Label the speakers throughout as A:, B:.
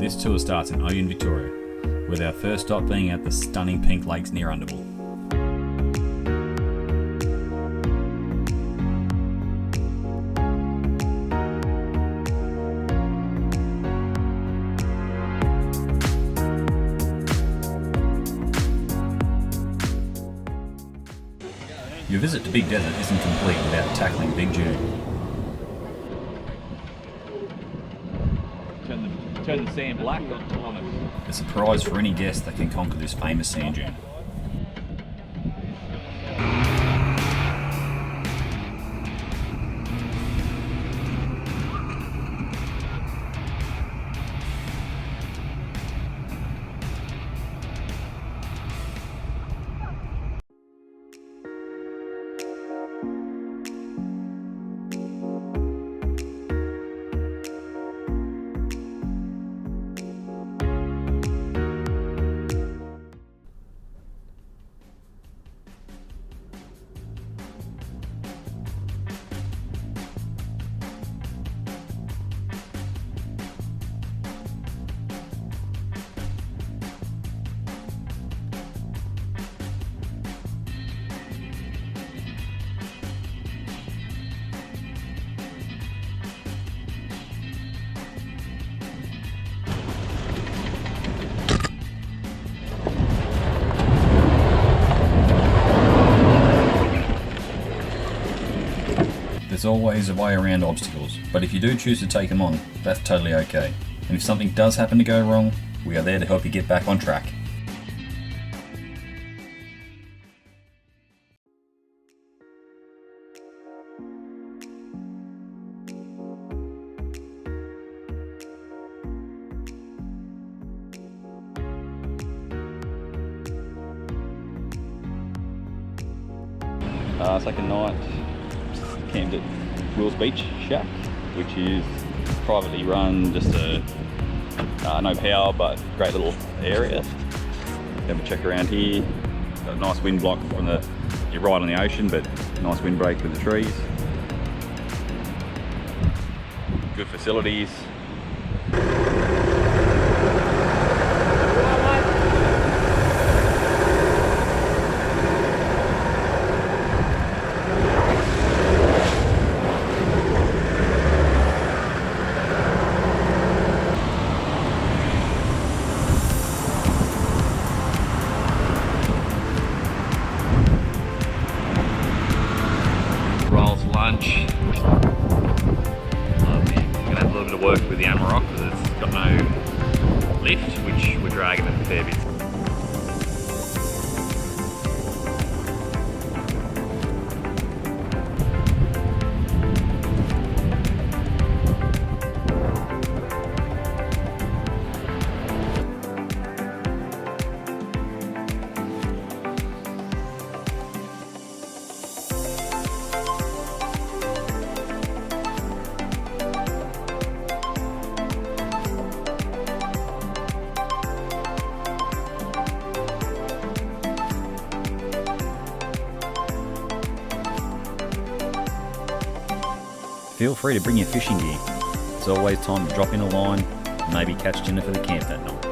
A: This tour starts in Ouyen, Victoria, with our first stop being at the stunning pink lakes near Underwood. Your visit to Big Desert isn't complete without tackling Big Dune.
B: Turn the sand black on it.
A: A surprise for any guest that can conquer this famous sand dune. There's always a way around obstacles, but if you do choose to take them on, that's totally okay. And if something does happen to go wrong, we are there to help you get back on track.
B: Second night, camped at Will's Beach Shack, which is privately run, just no power, but great little area. Have a check around here. Got a nice wind block from you're right on the ocean, but nice windbreak with the trees. Good facilities. Lunch. Lovely. Gonna have a little bit of work with the Amarok because it's got no lift, which we're dragging it a fair bit.
A: Feel free to bring your fishing gear. It's always time to drop in a line and maybe catch dinner for the camp that night.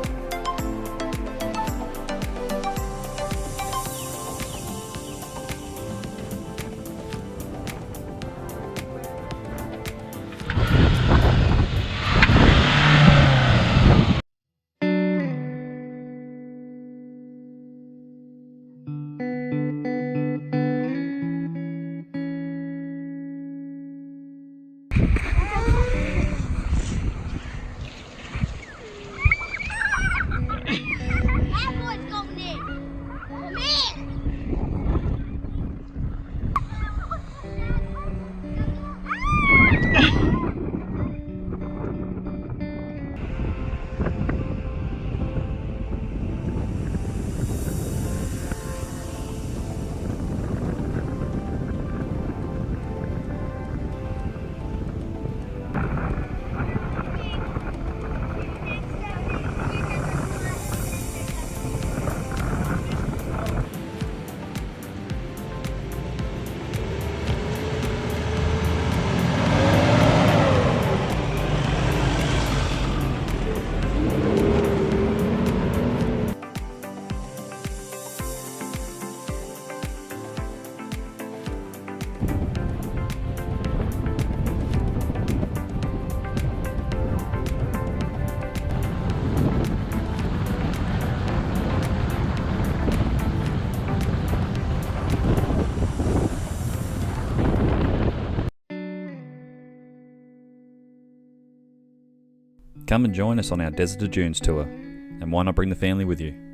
A: Come and join us on our Desert to Dunes tour, and why not bring the family with you?